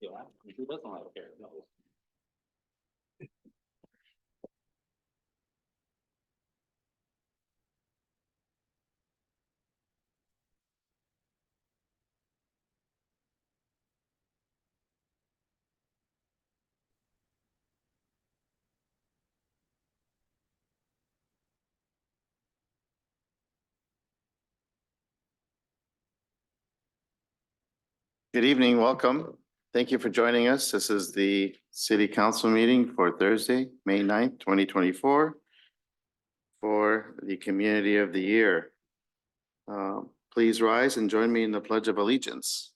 Yeah, who doesn't like hair? No. Good evening, welcome. Thank you for joining us. This is the city council meeting for Thursday, May 9th, 2024 for the community of the year. Please rise and join me in the Pledge of Allegiance.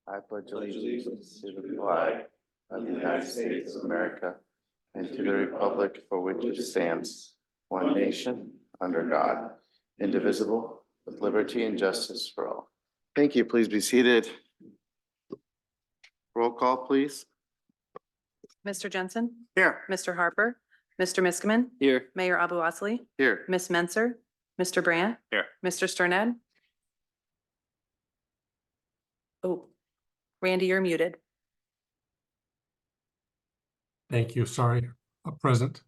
I pledge allegiance to the flag of the United States of America and to the republic for which it stands, one nation, under God, indivisible, with liberty and justice for all. Thank you. Please be seated. Roll call, please. Mr. Jensen, Here. Mr. Harper, Mr. Miskman, Here. Mayor Abu Wasley, Here. Miss Menser, Mr. Brandt. Here. Mr. Sternad. Oh, Randy, you're muted. Thank you. Sorry, present.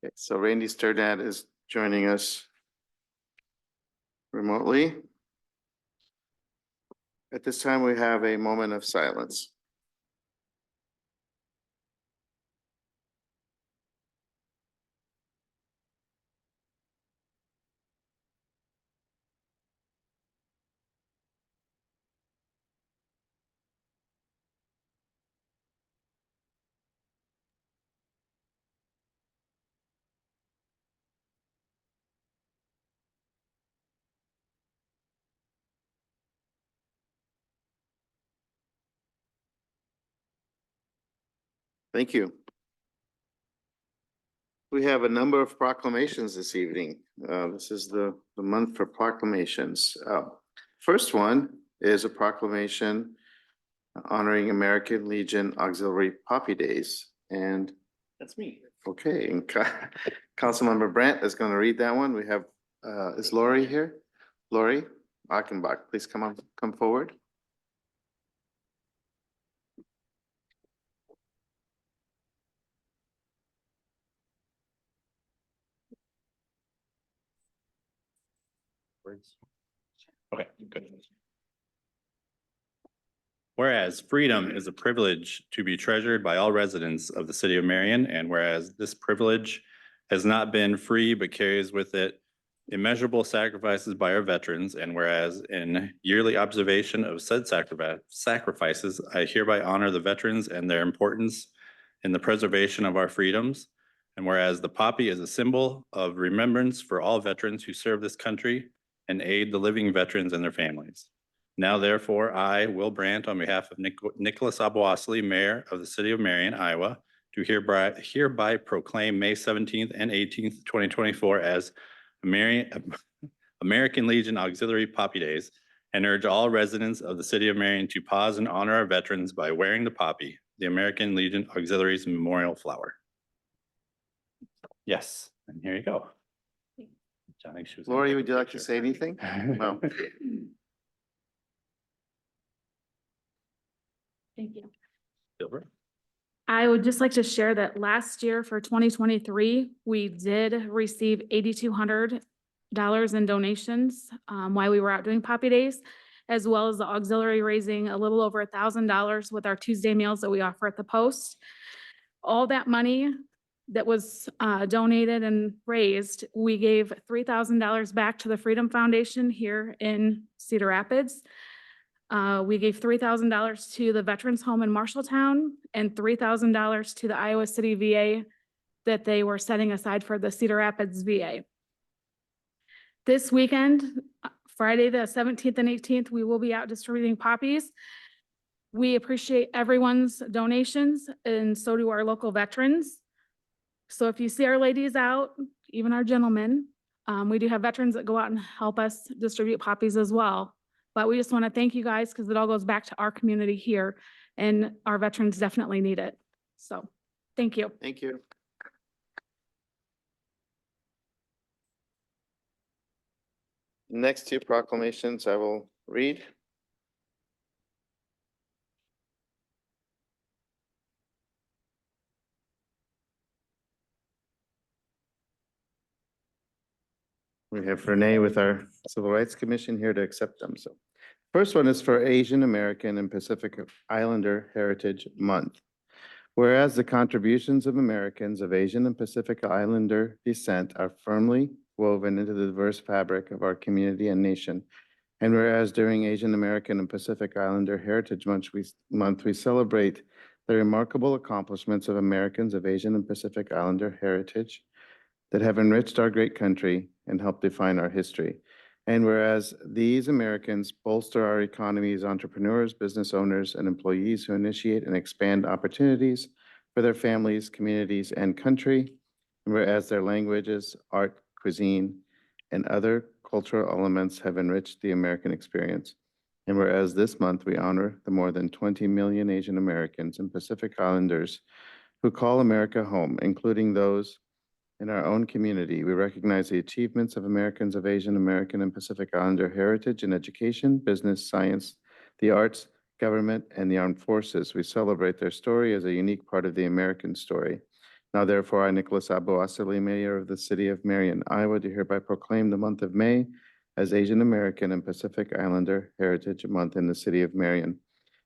Okay, so Randy Sternad is joining us remotely. At this time, we have a moment of silence. Thank you. We have a number of proclamations this evening. This is the month for proclamations. First one is a proclamation honoring American Legion Auxiliary Poppy Days. And That's me. okay, and Councilmember Brandt is going to read that one. We have, is Lori here? Lori Achenbach, please come forward. Okay, good. Whereas freedom is a privilege to be treasured by all residents of the city of Marion, and whereas this privilege has not been free but carries with it immeasurable sacrifices by our veterans, and whereas in yearly observation of said sacrifices, I hereby honor the veterans and their importance in the preservation of our freedoms, and whereas the poppy is a symbol of remembrance for all veterans who serve this country and aid the living veterans and their families. Now, therefore, I, Will Brandt, on behalf of Nicholas Abu Wasley, Mayor of the City of Marion, Iowa, do hereby proclaim May 17th and 18th, 2024 as American Legion Auxiliary Poppy Days, and urge all residents of the City of Marion to pause and honor our veterans by wearing the poppy, the American Legion Auxiliary's memorial flower. Yes, and here you go. Johnny, Lori, would you like to say anything? No. Thank you. Silver. I would just like to share that last year for 2023, we did receive $8,200 in donations while we were out doing Poppy Days, as well as the auxiliary raising a little over $1,000 with our Tuesday meals that we offer at the post. All that money that was donated and raised, we gave $3,000 back to the Freedom Foundation here in Cedar Rapids. We gave $3,000 to the Veterans Home in Marshalltown and $3,000 to the Iowa City VA that they were setting aside for the Cedar Rapids VA. This weekend, Friday the 17th and 18th, we will be out distributing poppies. We appreciate everyone's donations, and so do our local veterans. So if you see our ladies out, even our gentlemen, we do have veterans that go out and help us distribute poppies as well. But we just want to thank you guys because it all goes back to our community here, and our veterans definitely need it. So thank you. Thank you. Next two proclamations I will read. We have Renee with our Civil Rights Commission here to accept them. So first one is for Asian American and Pacific Islander Heritage Month. Whereas the contributions of Americans of Asian and Pacific Islander descent are firmly woven into the diverse fabric of our community and nation. And whereas during Asian American and Pacific Islander Heritage Month, we celebrate the remarkable accomplishments of Americans of Asian and Pacific Islander heritage that have enriched our great country and helped define our history. And whereas these Americans bolster our economy as entrepreneurs, business owners, and employees who initiate and expand opportunities for their families, communities, and country. And whereas their languages, art, cuisine, and other cultural elements have enriched the American experience. And whereas this month we honor the more than 20 million Asian Americans and Pacific Islanders who call America home, including those in our own community, we recognize the achievements of Americans of Asian American and Pacific Islander heritage in education, business, science, the arts, government, and the armed forces. We celebrate their story as a unique part of the American story. Now therefore, I, Nicholas Aboasili, Mayor of the City of Marion, Iowa, do hereby proclaim the month of May as Asian American and Pacific Islander Heritage Month in the City of Marion,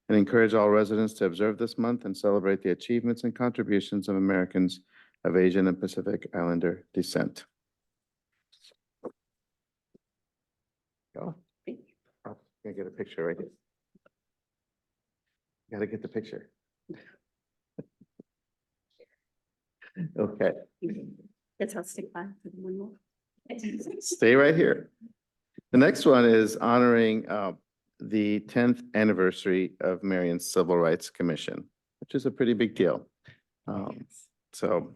and encourage all residents to observe this month and celebrate the achievements and contributions of Americans of Asian and Pacific Islander descent. Go. Oh, gonna get a picture right here. Gotta get the picture. Okay, That's how stick by for the one more. stay right here. The next one is honoring the 10th anniversary of Marion's Civil Rights Commission, which is a pretty big deal. So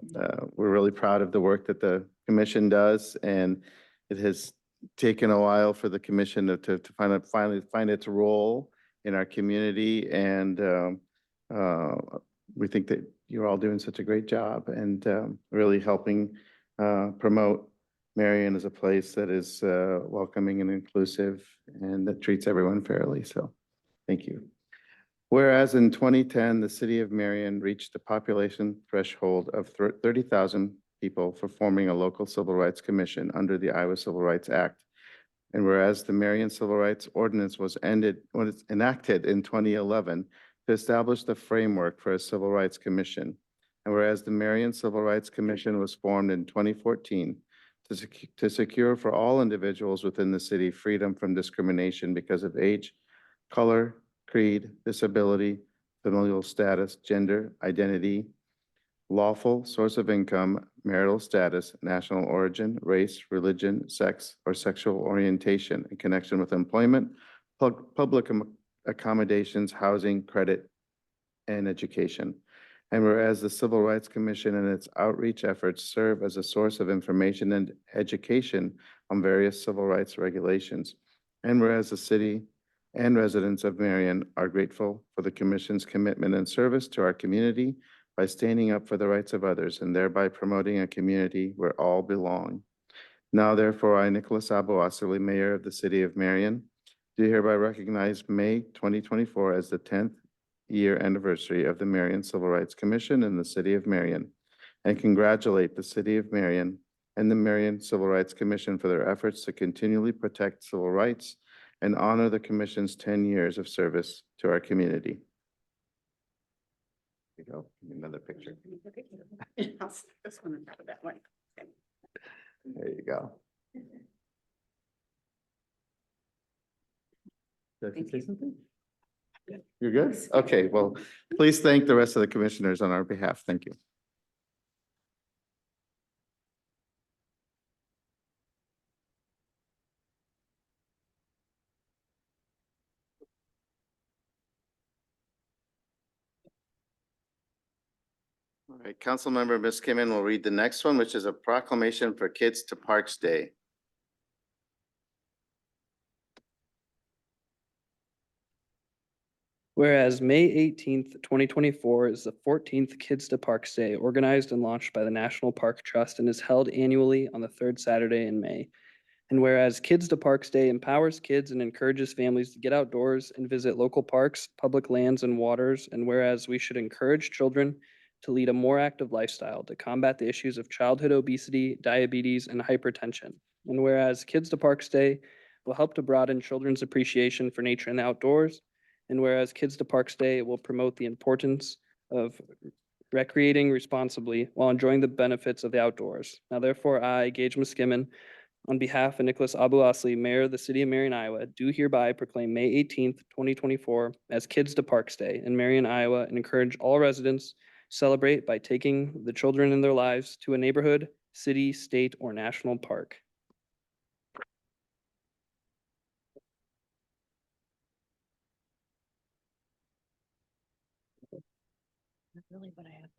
we're really proud of the work that the commission does, and it has taken a while for the commission to finally find its role in our community. And we think that you're all doing such a great job and really helping promote Marion as a place that is welcoming and inclusive and that treats everyone fairly. So thank you. Whereas in 2010, the city of Marion reached the population threshold of 30,000 people for forming a local civil rights commission under the Iowa Civil Rights Act. And whereas the Marion Civil Rights Ordinance was enacted in 2011 to establish the framework for a civil rights commission. And whereas the Marion Civil Rights Commission was formed in 2014 to secure for all individuals within the city freedom from discrimination because of age, color, creed, disability, familial status, gender, identity, lawful source of income, marital status, national origin, race, religion, sex, or sexual orientation in connection with employment, public accommodations, housing, credit, and education. And whereas the Civil Rights Commission and its outreach efforts serve as a source of information and education on various civil rights regulations. And whereas the city and residents of Marion are grateful for the Commission's commitment and service to our community by standing up for the rights of others and thereby promoting a community where all belong. Now, therefore, I, Nicholas Aboasili, Mayor of the City of Marion, do hereby recognize May 2024 as the 10th year anniversary of the Marion Civil Rights Commission in the City of Marion, and congratulate the City of Marion and the Marion Civil Rights Commission for their efforts to continually protect civil rights and honor the Commission's 10 years of service to our community. There you go. Another picture. This one, that one. There you go. Did I Thank say you. something? You're good? Okay, well, please thank the rest of the commissioners on our behalf. Thank you. All right, Councilmember Ms. Kimmon will read the next one, which is a proclamation for Kids to Parks Day. Whereas May 18th, 2024 is the 14th Kids to Parks Day, organized and launched by the National Park Trust and is held annually on the third Saturday in May. And whereas Kids to Parks Day empowers kids and encourages families to get outdoors and visit local parks, public lands, and waters. And whereas we should encourage children to lead a more active lifestyle to combat the issues of childhood obesity, diabetes, and hypertension. And whereas Kids to Parks Day will help to broaden children's appreciation for nature and the outdoors. And whereas Kids to Parks Day will promote the importance of recreating responsibly while enjoying the benefits of the outdoors. Now therefore, I, Gage Muskimin, on behalf of Nicholas Abu Osley, Mayor of the City of Marion, Iowa, do hereby proclaim May 18th, 2024 as Kids to Parks Day in Marion, Iowa, and encourage all residents to celebrate by taking the children in their lives to a neighborhood, city, state, or national park. Really what I have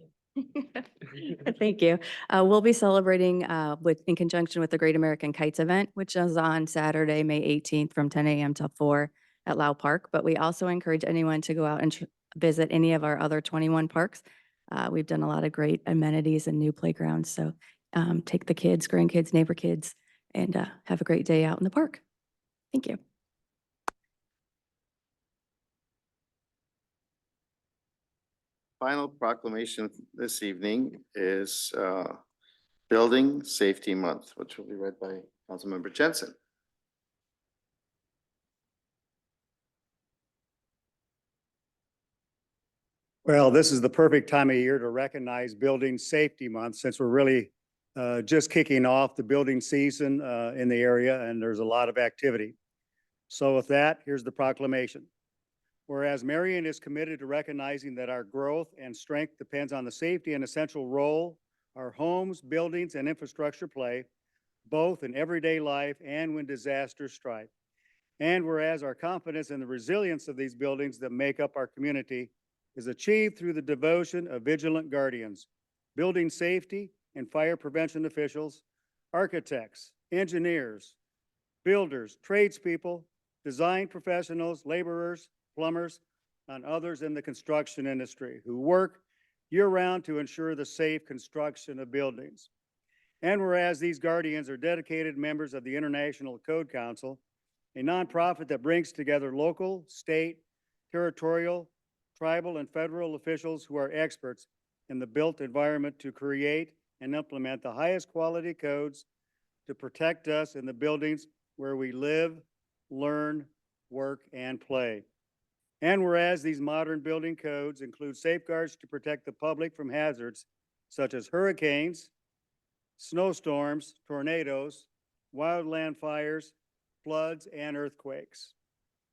to. Thank you. We'll be celebrating in conjunction with the Great American Kites event, which is on Saturday, May 18th from 10 a.m. till 4 at Lau Park. But we also encourage anyone to go out and visit any of our other 21 parks. We've done a lot of great amenities and new playgrounds. So take the kids, grandkids, neighbor kids, and have a great day out in the park. Thank you. Final proclamation this evening is Building Safety Month, which will be read by Councilmember Jensen. Well, this is the perfect time of year to recognize Building Safety Month, since we're really just kicking off the building season in the area, and there's a lot of activity. So with that, here's the proclamation. Whereas Marion is committed to recognizing that our growth and strength depends on the safety and essential role our homes, buildings, and infrastructure play, both in everyday life and when disasters strike. And whereas our confidence in the resilience of these buildings that make up our community is achieved through the devotion of vigilant guardians, building safety and fire prevention officials, architects, engineers, builders, tradespeople, design professionals, laborers, plumbers, and others in the construction industry who work year-round to ensure the safe construction of buildings. And whereas these guardians are dedicated members of the International Code Council, a nonprofit that brings together local, state, territorial, tribal, and federal officials who are experts in the built environment to create and implement the highest quality codes to protect us in the buildings where we live, learn, work, and play. And whereas these modern building codes include safeguards to protect the public from hazards such as hurricanes, snowstorms, tornadoes, wildland fires, floods, and earthquakes.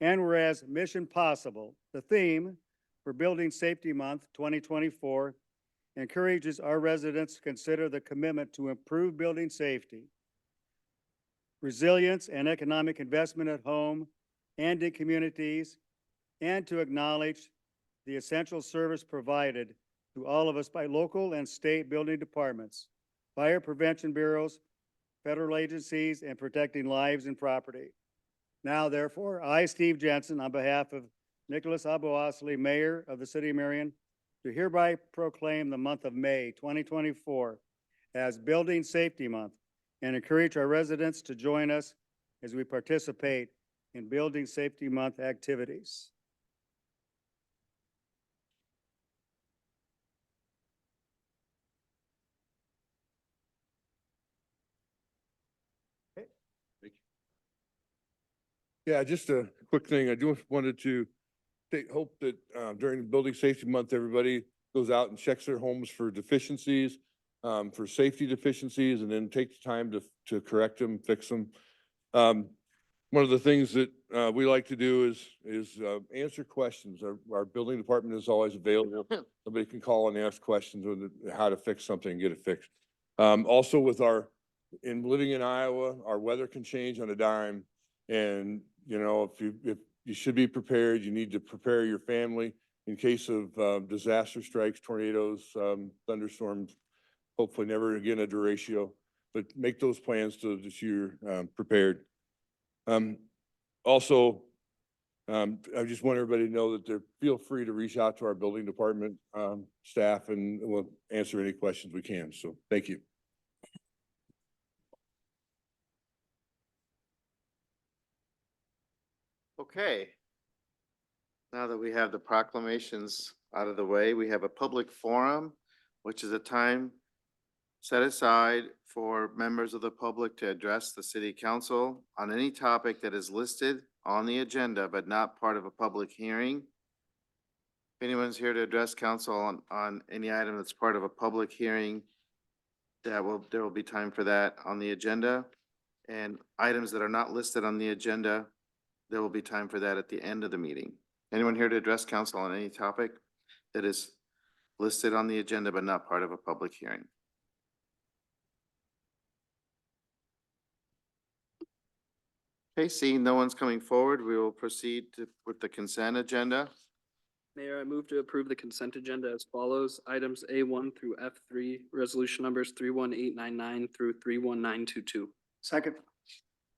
And whereas Mission Possible, the theme for Building Safety Month 2024, encourages our residents to consider the commitment to improve building safety, resilience, and economic investment at home and in communities, and to acknowledge the essential service provided to all of us by local and state building departments, fire prevention bureaus, federal agencies, and protecting lives and property. Now, therefore, I, Steve Jensen, on behalf of Nicholas Abu Osley, Mayor of the City of Marion, do hereby proclaim the month of May 2024 as Building Safety Month and encourage our residents to join us as we participate in Building Safety Month activities. Yeah, just a quick thing. I just wanted to hope that during Building Safety Month, everybody goes out and checks their homes for deficiencies, for safety deficiencies, and then take the time to correct them, fix them. One of the things that we like to do is answer questions. Our building department is always available. Somebody can call and ask questions on how to fix something and get it fixed. Also with living in Iowa, our weather can change on a dime. And, you know, if you should be prepared, you need to prepare your family in case of disaster strikes, tornadoes, thunderstorms, hopefully never again a derecho, but make those plans so that you're prepared. Also, I just want everybody to know that feel free to reach out to our building department staff, and we'll answer any questions we can. So thank you. Okay. Now that we have the proclamations out of the way, we have a public forum, which is a time set aside for members of the public to address the city council on any topic that is listed on the agenda but not part of a public hearing. If anyone's here to address council on any item that's part of a public hearing, there will be time for that on the agenda. And items that are not listed on the agenda, there will be time for that at the end of the meeting. Anyone here to address council on any topic that is listed on the agenda but not part of a public hearing? Okay, seeing no one's coming forward, we will proceed with the consent agenda. Mayor, I move to approve the consent agenda as follows. Items A1 through F3, resolution numbers 31899 through 31922. Second.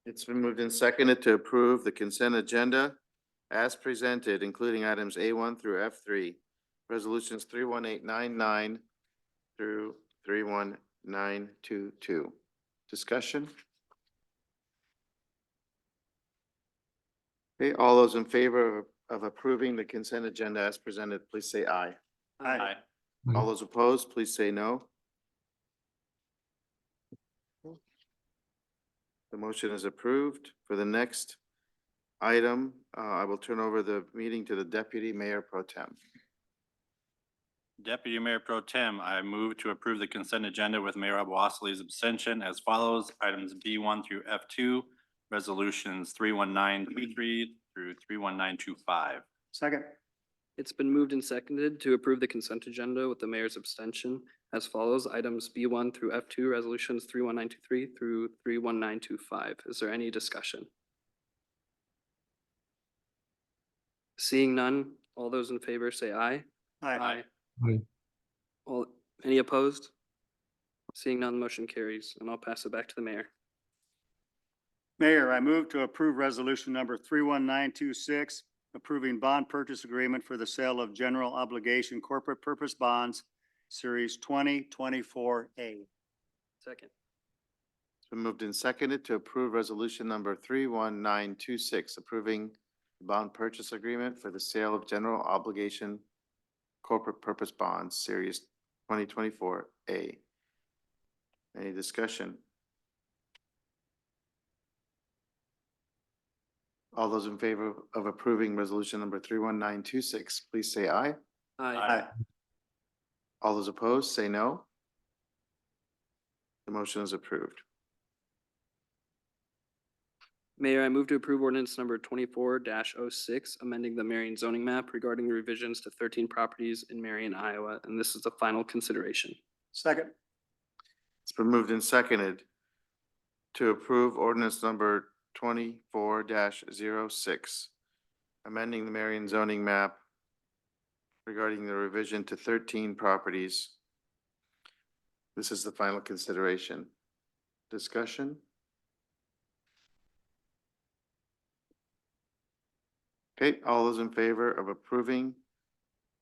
It's been moved and seconded to approve the consent agenda as presented, including items A1 through F3, resolutions 31899 through 31922. Discussion? Okay, all those in favor of approving the consent agenda as presented, please say aye. Aye. All those opposed, please say no. The motion is approved. For the next item, I will turn over the meeting to the Deputy Mayor Pro Tem. Deputy Mayor Pro Tem, I move to approve the consent agenda with Mayor Wassler's abstention as follows. Items B1 through F2, resolutions 31923 through 31925. Second. It's been moved and seconded to approve the consent agenda with the mayor's abstention as follows. Items B1 through F2, resolutions 31923 through 31925. Is there any discussion? Seeing none, all those in favor say aye. Aye. Aye. All, any opposed? Seeing none, the motion carries, and I'll pass it back to the mayor. Mayor, I move to approve resolution number 31926, approving bond purchase agreement for the sale of general obligation corporate purpose bonds, Series 2024A. Second. It's been moved and seconded to approve resolution number 31926, approving the bond purchase agreement for the sale of general obligation corporate purpose bonds, Series 2024A. Any discussion? All those in favor of approving resolution number 31926, please say aye. Aye. All those opposed, say no. The motion is approved. Mayor, I move to approve ordinance number 24-06, amending the Marion zoning map regarding revisions to 13 properties in Marion, Iowa, and this is the final consideration. Second. It's been moved and seconded to approve ordinance number 24-06, amending the Marion zoning map regarding the revision to 13 properties. This is the final consideration. Discussion? Okay, all those in favor of approving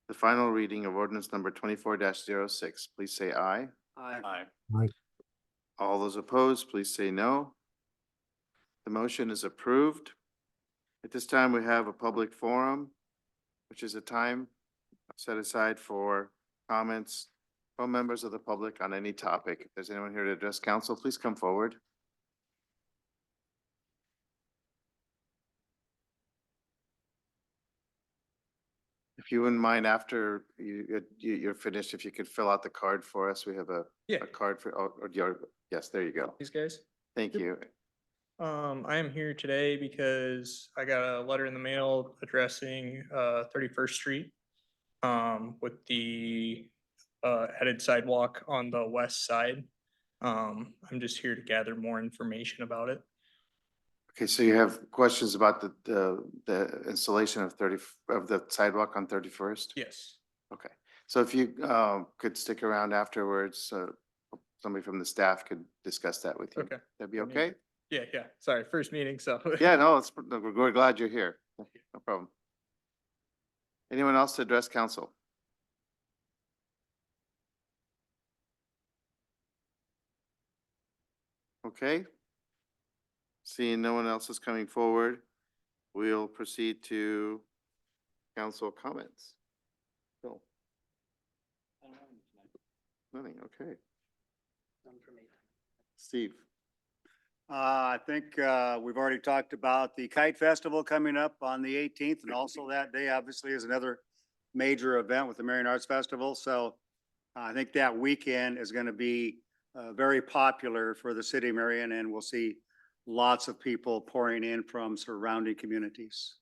the final reading of ordinance number 24-06, please say aye. Aye. All those opposed, please say no. The motion is approved. At this time, we have a public forum, which is a time set aside for comments from members of the public on any topic. If there's anyone here to address council, please come forward. If you wouldn't mind, after you're finished, if you could fill out the card for us, we have a card for, or your, yes, there you go. These guys. Thank you. I am here today because I got a letter in the mail addressing 31st Street with the headed sidewalk on the west side. I'm just here to gather more information about it. Okay, so you have questions about the installation of the sidewalk on 31st? Yes. Okay, so if you could stick around afterwards, somebody from the staff could discuss that with you. Okay. That'd be okay? Yeah. Sorry, first meeting, so. Yeah, no, we're glad you're here. No problem. Anyone else to address council? Okay. Seeing no one else is coming forward, we'll proceed to council comments. Phil? Nothing, okay. Steve? I think we've already talked about the Kite Festival coming up on the 18th, and also that day obviously is another major event with the Marion Arts Festival. So I think that weekend is going to be very popular for the city of Marion, and we'll see lots of people pouring in from surrounding communities.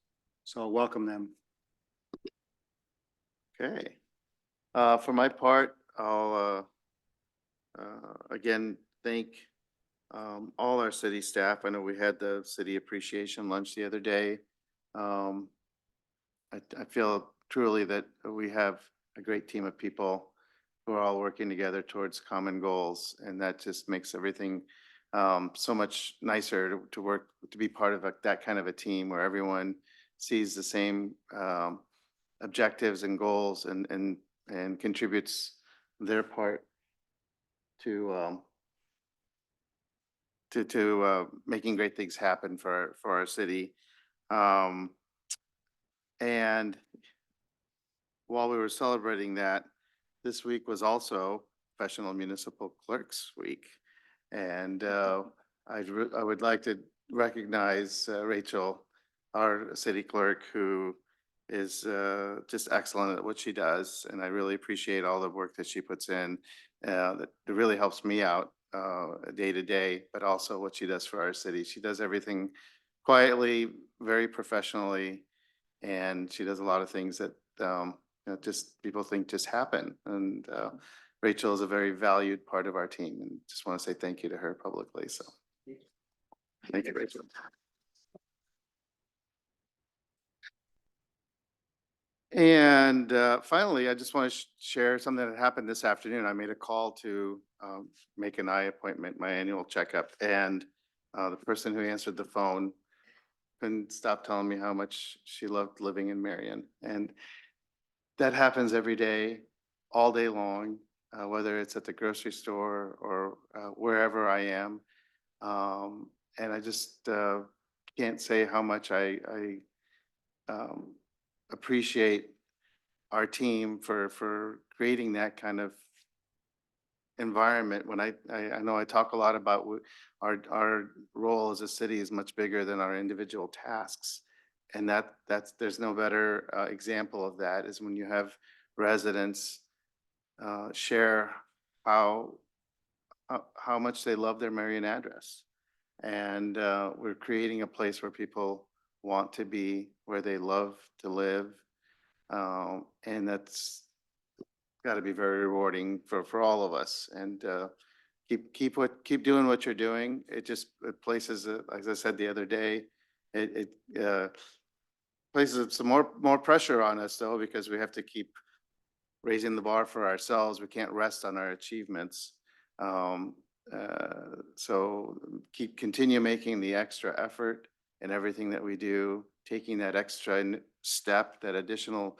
So welcome them. Okay. For my part, I'll again thank all our city staff. I know we had the city appreciation lunch the other day. I feel truly that we have a great team of people who are all working together towards common goals, and that just makes everything so much nicer to work, to be part of that kind of a team where everyone sees the same objectives and goals and contributes their part to making great things happen for our city. And while we were celebrating that, this week was also Professional Municipal Clerks Week. And I would like to recognize Rachel, our city clerk, who is just excellent at what she does. And I really appreciate all the work that she puts in. That really helps me out day to day, but also what she does for our city. She does everything quietly, very professionally, and she does a lot of things that just people think just happen. And Rachel is a very valued part of our team, and just want to say thank you to her publicly. So thank you, Rachel. And finally, I just want to share something that happened this afternoon. I made a call to make an eye appointment, my annual checkup, and the person who answered the phone couldn't stop telling me how much she loved living in Marion. And that happens every day, all day long, whether it's at the grocery store or wherever I am. And I just can't say how much I appreciate our team for creating that kind of environment. When I know I talk a lot about our role as a city is much bigger than our individual tasks. And there's no better example of that is when you have residents share how much they love their Marion address. And we're creating a place where people want to be, where they love to live. And that's got to be very rewarding for all of us. And keep doing what you're doing. It places, as I said the other day, it places some more pressure on us though, because we have to keep raising the bar for ourselves. We can't rest on our achievements. So continue making the extra effort in everything that we do, taking that extra step, that additional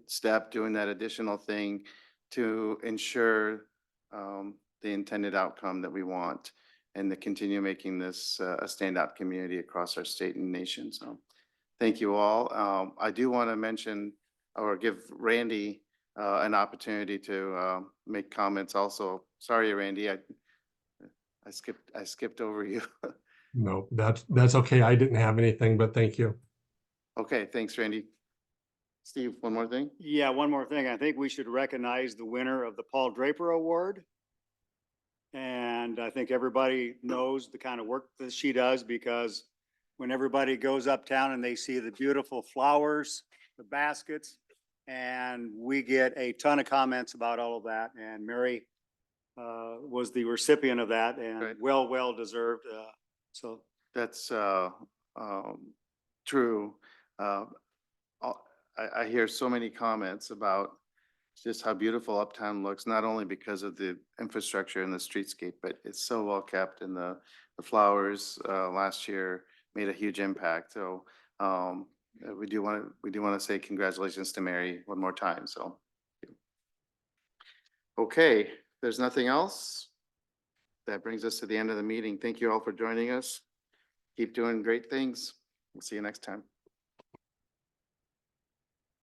step, doing that additional thing to ensure the intended outcome that we want, and to continue making this a standout community across our state and nation. So thank you all. I do want to mention or give Randy an opportunity to make comments also. Sorry, Randy, I skipped over you. No, that's okay. I didn't have anything, but thank you. Okay, thanks, Randy. Steve, one more thing? Yeah, one more thing. I think we should recognize the winner of the Paul Draper Award. And I think everybody knows the kind of work that she does, because when everybody goes uptown and they see the beautiful flowers, the baskets, and we get a ton of comments about all of that. And Mary was the recipient of that, and Right. well deserved. So That's true. I hear so many comments about just how beautiful Uptown looks, not only because of the infrastructure and the streetscape, but it's so well kept, and the flowers last year made a huge impact. So we do want to say congratulations to Mary one more time. So okay, there's nothing else. That brings us to the end of the meeting. Thank you all for joining us. Keep doing great things. We'll see you next time.